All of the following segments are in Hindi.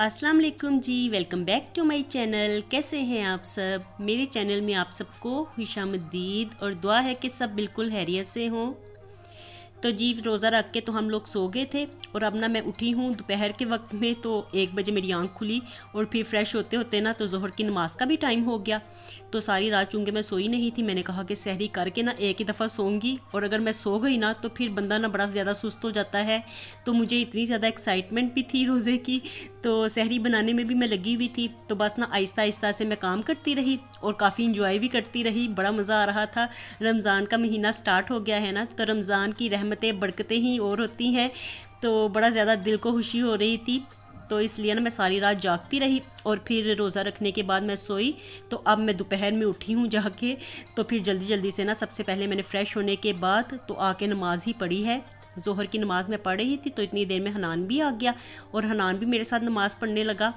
अस्सलाम वालेकुम जी, welcome back to my channel. कैसे हैं आप सब? मेरे चैनल में आप सबको खुशामदीद और दुआ है कि सब बिल्कुल खैरियत से हों। तो जी रोज़ा रख के तो हम लोग सो गए थे और अब ना मैं उठी हूँ दोपहर के वक्त में, तो 1 बजे मेरी आंख खुली और फिर फ्रेश होते होते ना तो ज़ोहर की नमाज़ का भी टाइम हो गया। तो सारी रात चूँकि मैं सोई नहीं थी, मैंने कहा कि सहरी करके ना एक ही दफ़ा सोऊंगी, और अगर मैं सो गई ना तो फिर बंदा ना बड़ा ज़्यादा सुस्त हो जाता है। तो मुझे इतनी ज़्यादा एक्साइटमेंट भी थी रोज़े की, तो सहरी बनाने में भी मैं लगी हुई थी। तो बस ना आहिस्ता आहिस्ता से मैं काम करती रही और काफ़ी इंजॉय भी करती रही, बड़ा मज़ा आ रहा था। रमज़ान का महीना स्टार्ट हो गया है ना, तो रमज़ान की रहमतें बरकतें ही और होती हैं, तो बड़ा ज़्यादा दिल को खुशी हो रही थी। तो इसलिए ना मैं सारी रात जागती रही और फिर रोज़ा रखने के बाद मैं सोई। तो अब मैं दोपहर में उठी हूँ जाके, तो फिर जल्दी जल्दी से ना सबसे पहले मैंने फ़्रेश होने के बाद तो आके नमाज़ ही पढ़ी है। ज़ोहर की नमाज़ मैं पढ़ रही थी तो इतनी देर में हनान भी आ गया और हनान भी मेरे साथ नमाज़ पढ़ने लगा।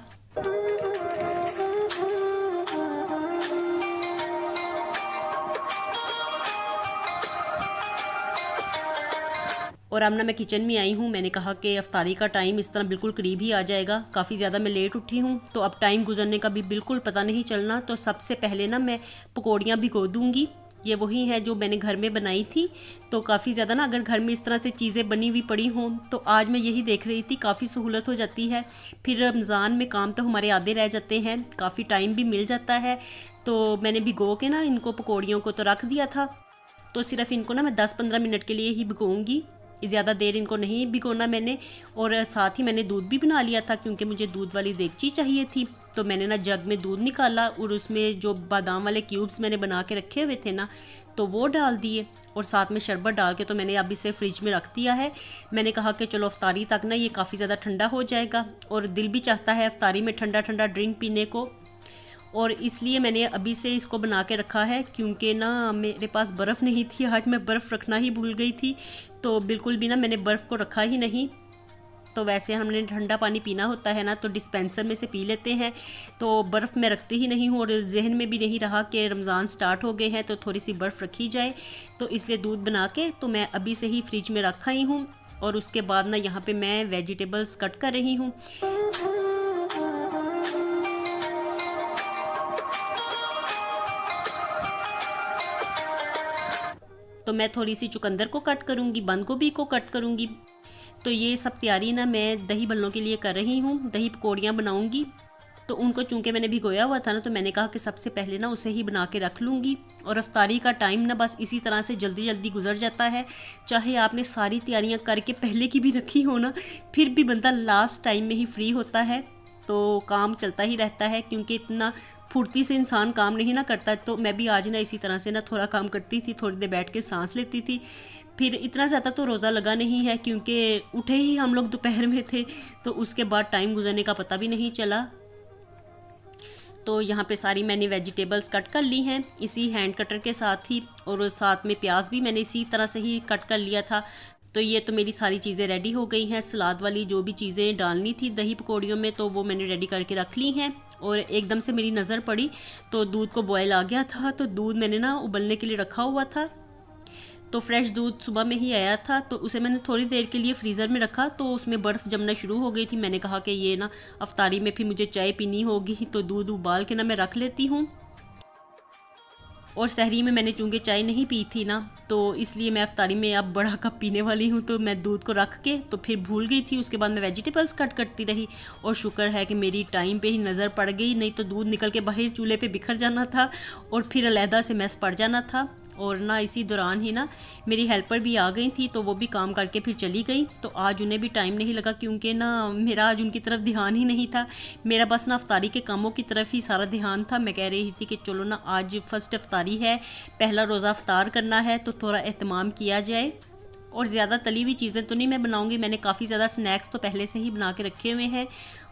और अब ना मैं किचन में आई हूँ। मैंने कहा कि अफ्तारी का टाइम इस तरह बिल्कुल करीब ही आ जाएगा, काफ़ी ज़्यादा मैं लेट उठी हूँ, तो अब टाइम गुजरने का भी बिल्कुल पता नहीं चलना। तो सबसे पहले ना मैं पकौड़ियाँ भिगो दूँगी। ये वही है जो मैंने घर में बनाई थी। तो काफ़ी ज़्यादा ना अगर घर में इस तरह से चीज़ें बनी हुई पड़ी हों, तो आज मैं यही देख रही थी, काफ़ी सहूलत हो जाती है। फिर रमज़ान में काम तो हमारे आधे रह जाते हैं, काफ़ी टाइम भी मिल जाता है। तो मैंने भिगो के ना इनको पकौड़ियों को तो रख दिया था। तो सिर्फ इनको ना मैं 10-15 मिनट के लिए ही भिगोऊंगी, ज़्यादा देर इनको नहीं भिगोना मैंने। और साथ ही मैंने दूध भी बना लिया था क्योंकि मुझे दूध वाली देगची चाहिए थी। तो मैंने ना जग में दूध निकाला और उसमें जो बादाम वाले क्यूब्स मैंने बना के रखे हुए थे ना, तो वो डाल दिए और साथ में शरबत डाल के तो मैंने अब इसे फ्रिज में रख दिया है। मैंने कहा कि चलो अफ्तारी तक ना ये काफ़ी ज़्यादा ठंडा हो जाएगा, और दिल भी चाहता है अफ्तारी में ठंडा ठंडा ड्रिंक पीने को, और इसलिए मैंने अभी से इसको बना के रखा है। क्योंकि ना मेरे पास बर्फ़ नहीं थी, आज मैं बर्फ़ रखना ही भूल गई थी, तो बिल्कुल भी ना मैंने बर्फ़ को रखा ही नहीं। तो वैसे हमने ठंडा पानी पीना होता है ना, तो डिस्पेंसर में से पी लेते हैं, तो बर्फ़ मैं रखती ही नहीं हूँ। और जहन में भी नहीं रहा कि रमज़ान स्टार्ट हो गए हैं तो थोड़ी सी बर्फ़ रखी जाए, तो इसलिए दूध बना के तो मैं अभी से ही फ्रिज में रखा ही हूँ। और उसके बाद ना यहाँ पे मैं वेजिटेबल्स कट कर रही हूँ। तो मैं थोड़ी सी चुकंदर को कट करूँगी, बंद गोभी को कट करूँगी। तो ये सब तैयारी ना मैं दही बल्लों के लिए कर रही हूँ, दही पकौड़ियाँ बनाऊँगी। तो उनको चूँकि मैंने भिगोया हुआ था ना, तो मैंने कहा कि सबसे पहले ना उसे ही बना के रख लूँगी। और अफ्तारी का टाइम ना बस इसी तरह से जल्दी जल्दी गुजर जाता है, चाहे आपने सारी तैयारियाँ करके पहले की भी रखी हो ना, फिर भी बंदा लास्ट टाइम में ही फ्री होता है। तो काम चलता ही रहता है क्योंकि इतना फुर्ती से इंसान काम नहीं ना करता। तो मैं भी आज ना इसी तरह से ना थोड़ा काम करती थी, थोड़ी देर बैठ के सांस लेती थी। फिर इतना ज़्यादा तो रोज़ा लगा नहीं है क्योंकि उठे ही हम लोग दोपहर में थे, तो उसके बाद टाइम गुजरने का पता भी नहीं चला। तो यहाँ पे सारी मैंने वेजिटेबल्स कट कर ली हैं इसी हैंड कटर के साथ ही, और साथ में प्याज भी मैंने इसी तरह से ही कट कर लिया था। तो ये तो मेरी सारी चीज़ें रेडी हो गई हैं। सलाद वाली जो भी चीज़ें डालनी थी दही पकौड़ियों में, तो वो मैंने रेडी करके रख ली हैं। और एकदम से मेरी नज़र पड़ी तो दूध को बॉयल आ गया था, तो दूध मैंने ना उबलने के लिए रखा हुआ था। तो फ्रेश दूध सुबह में ही आया था, तो उसे मैंने थोड़ी देर के लिए फ्रीज़र में रखा, तो उसमें बर्फ़ जमना शुरू हो गई थी। मैंने कहा कि ये ना अफ्तारी में फिर मुझे चाय पीनी होगी, तो दूध उबाल के ना मैं रख लेती हूँ। और सहरी में मैंने चूँकि चाय नहीं पी थी ना, तो इसलिए मैं अफ्तारी में अब बड़ा कप पीने वाली हूँ। तो मैं दूध को रख के तो फिर भूल गई थी। उसके बाद मैं वेजिटेबल्स कट करती रही, और शुक्र है कि मेरी टाइम पे ही नज़र पड़ गई, नहीं तो दूध निकल के बाहर चूल्हे पे बिखर जाना था और फिर अलहदा से मैस पड़ जाना था। और ना इसी दौरान ही ना मेरी हेल्पर भी आ गई थी, तो वो भी काम करके फिर चली गई। तो आज उन्हें भी टाइम नहीं लगा क्योंकि ना मेरा आज उनकी तरफ ध्यान ही नहीं था। मेरा बस ना अफ्तारी के कामों की तरफ ही सारा ध्यान था। मैं कह रही थी कि चलो ना आज फ़र्स्ट अफ्तारी है, पहला रोज़ा अफ्तार करना है, तो थोड़ा एहतमाम किया जाए। और ज़्यादा तली हुई चीज़ें तो नहीं मैं बनाऊंगी, मैंने काफ़ी ज़्यादा स्नैक्स तो पहले से ही बना के रखे हुए हैं,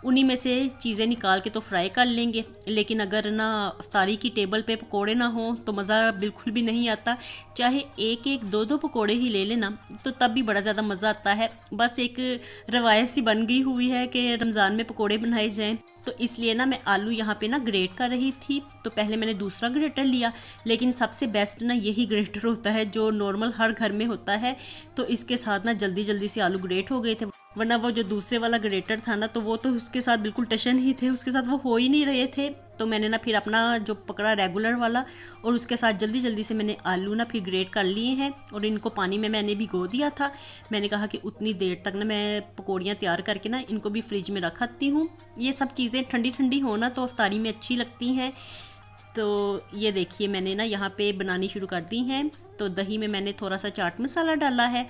उन्हीं में से चीज़ें निकाल के तो फ्राई कर लेंगे। लेकिन अगर ना अफ्तारी की टेबल पे पकोड़े ना हों तो मज़ा बिल्कुल भी नहीं आता। चाहे एक एक दो दो पकोड़े ही ले लेना, तो तब भी बड़ा ज़्यादा मज़ा आता है। बस एक रवायत सी बन गई हुई है कि रमज़ान में पकोड़े बनाए जाएँ। तो इसलिए ना मैं आलू यहाँ पे ना ग्रेट कर रही थी। तो पहले मैंने दूसरा ग्रेटर लिया, लेकिन सबसे बेस्ट ना यही ग्रेटर होता है जो नॉर्मल हर घर में होता है। तो इसके साथ ना जल्दी जल्दी से आलू ग्रेट हो गए थे। वरना वो जो दूसरे वाला ग्रेटर था ना, तो वो तो उसके साथ बिल्कुल टशन ही थे, उसके साथ वो हो ही नहीं रहे थे। तो मैंने ना फिर अपना जो पकड़ा रेगुलर वाला, और उसके साथ जल्दी जल्दी से मैंने आलू ना फिर ग्रेट कर लिए हैं, और इनको पानी में मैंने भिगो दिया था। मैंने कहा कि उतनी देर तक ना मैं पकौड़ियाँ तैयार करके ना इनको भी फ्रिज में रख आती हूँ। ये सब चीज़ें ठंडी ठंडी हो ना तो अफ्तारी में अच्छी लगती हैं। तो ये देखिए मैंने ना यहाँ पे बनानी शुरू कर दी हैं। तो दही में मैंने थोड़ा सा चाट मसाला डाला है,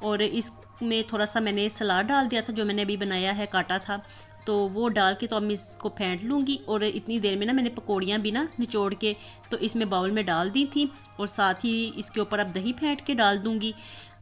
और इसमें थोड़ा सा मैंने सलाद डाल दिया था जो मैंने अभी बनाया है, काटा था। तो वो डाल के तो अब मैं इसको फेंट लूँगी। और इतनी देर में ना मैंने पकौड़ियाँ भी ना निचोड़ के तो इसमें बाउल में डाल दी थी, और साथ ही इसके ऊपर अब दही फेंट के डाल दूँगी।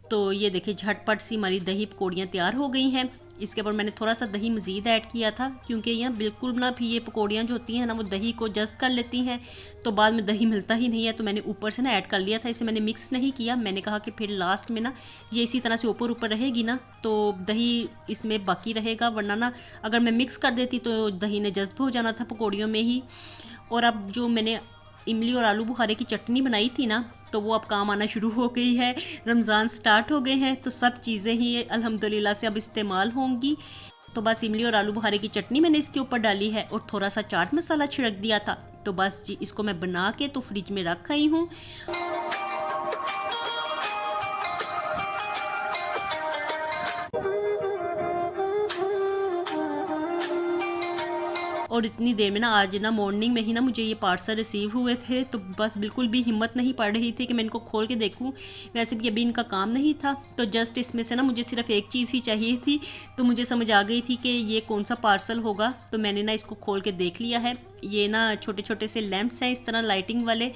तो ये देखिए झटपट सी हमारी दही पकौड़ियाँ तैयार हो गई हैं। इसके ऊपर मैंने थोड़ा सा दही मज़ीद ऐड किया था, क्योंकि यहाँ बिल्कुल ना भी ये पकौड़ियाँ जो होती हैं ना वो दही को जज़्ब कर लेती हैं, तो बाद में दही मिलता ही नहीं है। तो मैंने ऊपर से ना ऐड कर लिया था, इसे मैंने मिक्स नहीं किया। मैंने कहा कि फिर लास्ट में ना ये इसी तरह से ऊपर ऊपर रहेगी ना तो दही इसमें बाकी रहेगा, वरना ना अगर मैं मिक्स कर देती तो दही ने जज़्ब हो जाना था पकौड़ियों में ही। और अब जो मैंने इमली और आलू बुखारे की चटनी बनाई थी ना, तो वो अब काम आना शुरू हो गई है। रमज़ान स्टार्ट हो गए हैं, तो सब चीज़ें ही अल्हम्दुलिल्लाह से अब इस्तेमाल होंगी। तो बस इमली और आलू बुखारे की चटनी मैंने इसके ऊपर डाली है, और थोड़ा सा चाट मसाला छिड़क दिया था। तो बस जी इसको मैं बना के तो फ्रिज में रख आई हूँ। और इतनी देर में ना आज ना मॉर्निंग में ही ना मुझे ये पार्सल रिसीव हुए थे, तो बस बिल्कुल भी हिम्मत नहीं पड़ रही थी कि मैं इनको खोल के देखूं। वैसे भी अभी इनका काम नहीं था, तो जस्ट इसमें से ना मुझे सिर्फ एक चीज़ ही चाहिए थी। तो मुझे समझ आ गई थी कि ये कौन सा पार्सल होगा। तो मैंने ना इसको खोल के देख लिया है। ये ना छोटे छोटे से लैंप्स हैं इस तरह लाइटिंग वाले,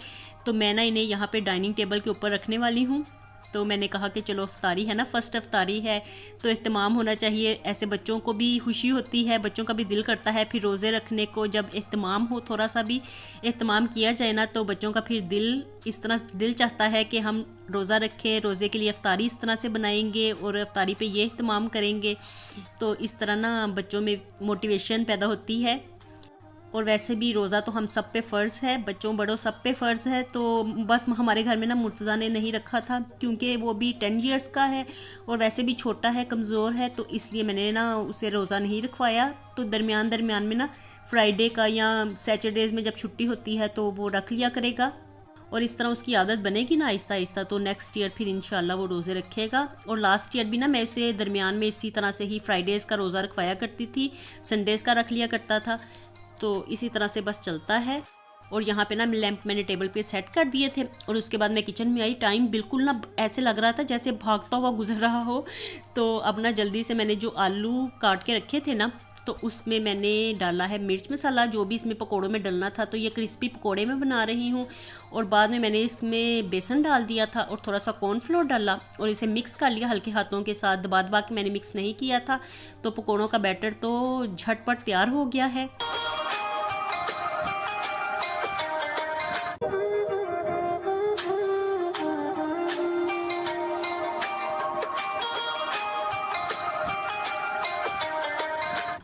तो मैं ना इन्हें यहाँ पर डाइनिंग टेबल के ऊपर रखने वाली हूँ। तो मैंने कहा कि चलो अफ्तारी है ना, फ़र्स्ट अफ्तारी है तो एहतमाम होना चाहिए। ऐसे बच्चों को भी खुशी होती है, बच्चों का भी दिल करता है फिर रोज़े रखने को। जब एहतमाम हो, थोड़ा सा भी एहतमाम किया जाए ना, तो बच्चों का फिर दिल इस तरह दिल चाहता है कि हम रोज़ा रखें, रोज़े के लिए अफ्तारी इस तरह से बनाएंगे और अफ्तारी पे ये एहतमाम करेंगे। तो इस तरह ना बच्चों में मोटिवेशन पैदा होती है। और वैसे भी रोज़ा तो हम सब पे फ़र्ज़ है, बच्चों बड़ों सब पे फ़र्ज़ है। तो बस हमारे घर में ना मुर्तज़ा ने नहीं रखा था, क्योंकि वो भी 10 ईयर्स का है और वैसे भी छोटा है, कमज़ोर है, तो इसलिए मैंने ना उसे रोज़ा नहीं रखवाया। तो दरमियान दरमियान में ना फ्राइडे का या सैटरडेज़ में जब छुट्टी होती है तो वो रख लिया करेगा, और इस तरह उसकी आदत बनेगी ना आहिस्ता आहिस्ता, तो नेक्स्ट ईयर फिर इंशाल्लाह वो रोज़े रखेगा। और लास्ट ईयर भी ना मैं उसे दरमियान में इसी तरह से ही फ्राइडेज़ का रोज़ा रखवाया करती थी, संडेज़ का रख लिया करता था। तो इसी तरह से बस चलता है। और यहाँ पे ना लैंप मैंने टेबल पे सेट कर दिए थे, और उसके बाद मैं किचन में आई। टाइम बिल्कुल ना ऐसे लग रहा था जैसे भागता हुआ गुजर रहा हो। तो अब ना जल्दी से मैंने जो आलू काट के रखे थे ना, तो उसमें मैंने डाला है मिर्च मसाला, जो भी इसमें पकोड़ों में डलना था। तो ये क्रिस्पी पकोड़े मैं बना रही हूँ। और बाद में मैंने इसमें बेसन डाल दिया था और थोड़ा सा कॉर्नफ्लोर डाला, और इसे मिक्स कर लिया हल्के हाथों के साथ। दबा दबा के मैंने मिक्स नहीं किया था। तो पकोड़ों का बैटर तो झटपट तैयार हो गया है।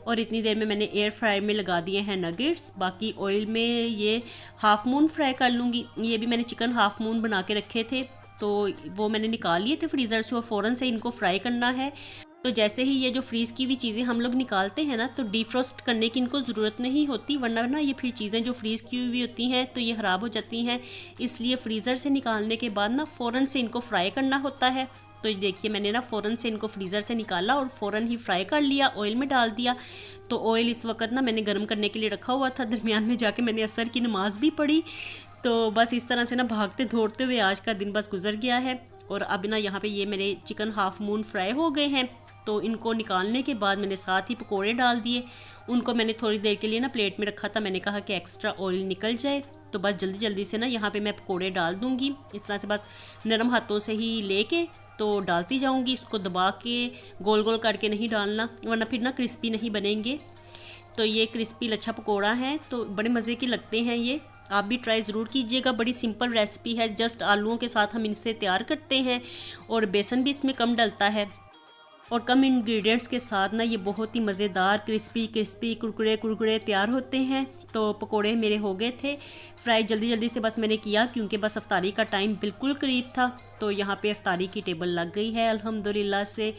और इतनी देर में मैंने एयर फ्रायर में लगा दिए हैं नगेट्स। बाकी ऑयल में ये हाफ मून फ्राई कर लूँगी। ये भी मैंने चिकन हाफ मून बना के रखे थे, तो वो मैंने निकाल लिए थे फ्रीज़र से, और फ़ौरन से इनको फ्राई करना है। तो जैसे ही ये जो फ्रीज़ की हुई चीज़ें हम लोग निकालते हैं ना, तो डीफ्रोस्ट करने की इनको ज़रूरत नहीं होती, वरना ना ये फिर चीज़ें जो फ्रीज़ की हुई होती हैं तो ये ख़राब हो जाती हैं। इसलिए फ्रीज़र से निकालने के बाद ना फ़ौरन से इनको फ्राई करना होता है। तो देखिए मैंने ना फ़ौरन से इनको फ्रीज़र से निकाला और फ़ौरन ही फ्राई कर लिया, ऑयल में डाल दिया। तो ऑयल इस वक्त ना मैंने गर्म करने के लिए रखा हुआ था। दरमियान में जाके मैंने असर की नमाज़ भी पढ़ी। तो बस इस तरह से ना भागते दौड़ते हुए आज का दिन बस गुजर गया है। और अब ना यहाँ पे ये मेरे चिकन हाफ मून फ्राई हो गए हैं। तो इनको निकालने के बाद मैंने साथ ही पकोड़े डाल दिए। उनको मैंने थोड़ी देर के लिए ना प्लेट में रखा था, मैंने कहा कि एक्स्ट्रा ऑयल निकल जाए। तो बस जल्दी जल्दी से ना यहाँ पे मैं पकोड़े डाल दूँगी। इस तरह से बस नरम हाथों से ही लेके तो डालती जाऊँगी। इसको दबा के गोल गोल करके नहीं डालना, वरना फिर ना क्रिस्पी नहीं बनेंगे। तो ये क्रिस्पी लच्छा पकोड़ा है, तो बड़े मज़े के लगते हैं ये। आप भी ट्राई ज़रूर कीजिएगा। बड़ी सिंपल रेसिपी है, जस्ट आलूओं के साथ हम इनसे तैयार करते हैं, और बेसन भी इसमें कम डलता है। और कम इंग्रेडिएंट्स के साथ ना ये बहुत ही मज़ेदार क्रिस्पी क्रिस्पी कुरकुरे कुरकुरे तैयार होते हैं। तो पकोड़े मेरे हो गए थे फ्राई, जल्दी जल्दी से बस मैंने किया क्योंकि बस अफ्तारी का टाइम बिल्कुल करीब था। तो यहाँ पे अफ्तारी की टेबल लग गई है अल्हम्दुलिल्लाह से,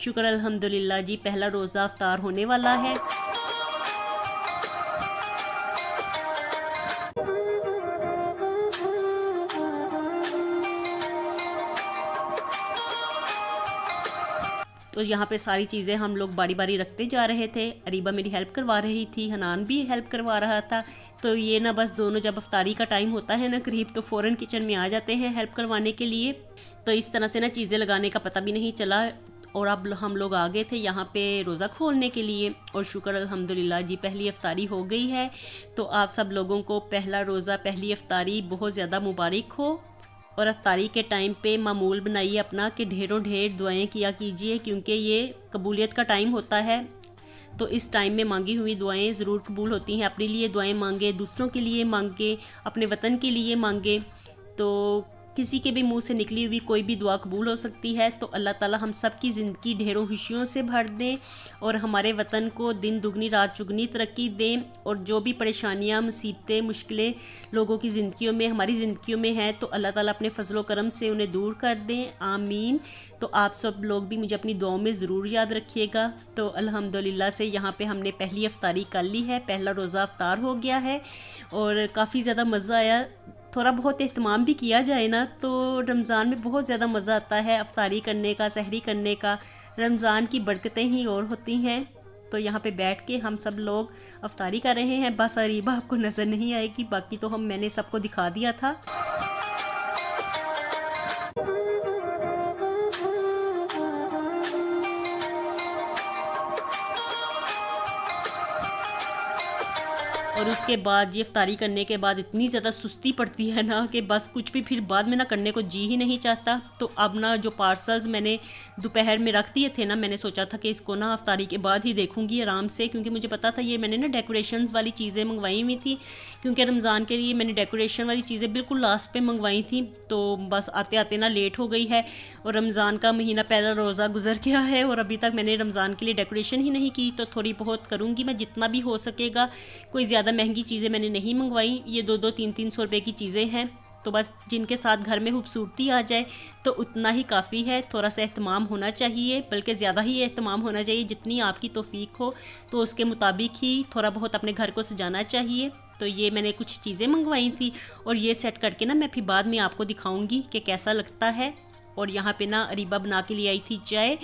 शुक्र अल्हम्दुलिल्लाह जी। पहला रोज़ा अफ्तार होने वाला है। तो यहाँ पे सारी चीज़ें हम लोग बारी बारी रखते जा रहे थे। अरीबा मेरी हेल्प करवा रही थी, हनान भी हेल्प करवा रहा था। तो ये ना बस दोनों जब अफ्तारी का टाइम होता है ना करीब, तो फ़ौरन किचन में आ जाते हैं हेल्प करवाने के लिए। तो इस तरह से ना चीज़ें लगाने का पता भी नहीं चला। और अब हम लोग आ गए थे यहाँ पे रोज़ा खोलने के लिए। और शुक्र अल्हम्दुलिल्लाह जी पहली अफ्तारी हो गई है। तो आप सब लोगों को पहला रोज़ा, पहली अफ्तारी बहुत ज़्यादा मुबारक हो। और अफ्तारी के टाइम पे मामूल बनाइए अपना कि ढेरों ढेर दुआएं किया कीजिए, क्योंकि ये कबूलियत का टाइम होता है। तो इस टाइम में मांगी हुई दुआएं ज़रूर कबूल होती हैं। अपने लिए दुआएं मांगे, दूसरों के लिए मांगे, अपने वतन के लिए मांगे। तो किसी के भी मुंह से निकली हुई कोई भी दुआ कबूल हो सकती है। तो अल्लाह ताला हम सब की ज़िंदगी ढेरों खुशियों से भर दें और हमारे वतन को दिन दुगनी रात चुगनी तरक्की दें। और जो भी परेशानियां, मुसीबतें, मुश्किलें लोगों की ज़िंदगियों में, हमारी ज़िंदगियों में है, तो अल्लाह ताला अपने फजलो करम से उन्हें दूर कर दें, आमीन। तो आप सब लोग भी मुझे अपनी दुआओं में ज़रूर याद रखिएगा। तो अल्हम्दुलिल्लाह से यहाँ पे हमने पहली अफ्तारी कर ली है, पहला रोज़ा अफ्तार हो गया है और काफ़ी ज़्यादा मज़ा आया। थोड़ा बहुत एहतमाम भी किया जाए ना तो रमज़ान में बहुत ज़्यादा मज़ा आता है अफ्तारी करने का, सहरी करने का। रमज़ान की बरकतें ही और होती हैं। तो यहाँ पे बैठ के हम सब लोग अफ्तारी कर रहे हैं। बस अरीबा आपको नज़र नहीं आएगी, बाकी तो मैंने सबको दिखा दिया था। और उसके बाद ये इफ्तारी करने के बाद इतनी ज़्यादा सुस्ती पड़ती है ना कि बस कुछ भी फिर बाद में ना करने को जी ही नहीं चाहता। तो अब ना जो पार्सल्स मैंने दोपहर में रख दिए थे ना, मैंने सोचा था कि इसको ना अफ्तारी के बाद ही देखूंगी आराम से, क्योंकि मुझे पता था ये मैंने ना डेकोरेशंस वाली चीज़ें मंगवाई हुई थी, क्योंकि रमज़ान के लिए मैंने डेकोरेशन वाली चीज़ें बिल्कुल लास्ट पे मंगवाई थी। तो बस आते आते ना लेट हो गई है और रमज़ान का महीना पहला रोज़ा गुजर गया है और अभी तक मैंने रमज़ान के लिए डेकोरेशन ही नहीं की। तो थोड़ी बहुत करूँगी मैं, जितना भी हो सकेगा। कोई ज़्यादा महंगी चीज़ें मैंने नहीं मंगवाई, ये 200 300 रुपए की चीज़ें हैं। तो बस जिनके साथ घर में खूबसूरती आ जाए तो उतना ही काफ़ी है। थोड़ा सा एहतमाम होना चाहिए, बल्कि ज़्यादा ही एहतमाम होना चाहिए। जितनी आपकी तौफीक हो तो उसके मुताबिक ही थोड़ा बहुत अपने घर को सजाना चाहिए। तो ये मैंने कुछ चीज़ें मंगवाई थी और ये सेट करके ना मैं फिर बाद में आपको दिखाऊंगी कि कैसा लगता है। और यहाँ पे ना अरीबा बना के ले आई थी चाय।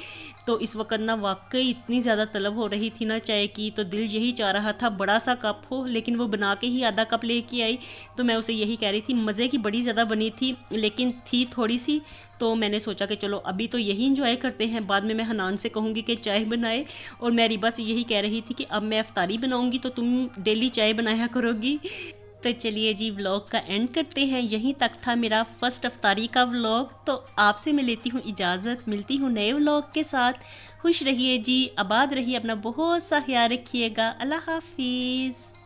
तो इस वक्त ना वाकई इतनी ज़्यादा तलब हो रही थी ना चाय की, तो दिल यही चाह रहा था बड़ा सा कप हो, लेकिन वो बना के ही आधा कप लेके आई। तो मैं उसे यही कह रही थी, मज़े की बड़ी ज़्यादा बनी थी लेकिन थी थोड़ी सी। तो मैंने सोचा कि चलो अभी तो यही इंजॉय करते हैं, बाद में मैं हनान से कहूँगी कि चाय बनाए। और मैं अरीबा से यही कह रही थी कि अब मैं अफ्तारी बनाऊँगी तो तुम डेली चाय बनाया करोगी। तो चलिए जी, व्लॉग का एंड करते हैं। यहीं तक था मेरा फर्स्ट अफ्तारी का व्लॉग। तो आपसे मैं लेती हूँ इजाज़त, मिलती हूँ नए व्लॉग के साथ। खुश रहिए जी, आबाद रहिए, अपना बहुत सा ख्याल रखिएगा। अल्लाह हाफिज़।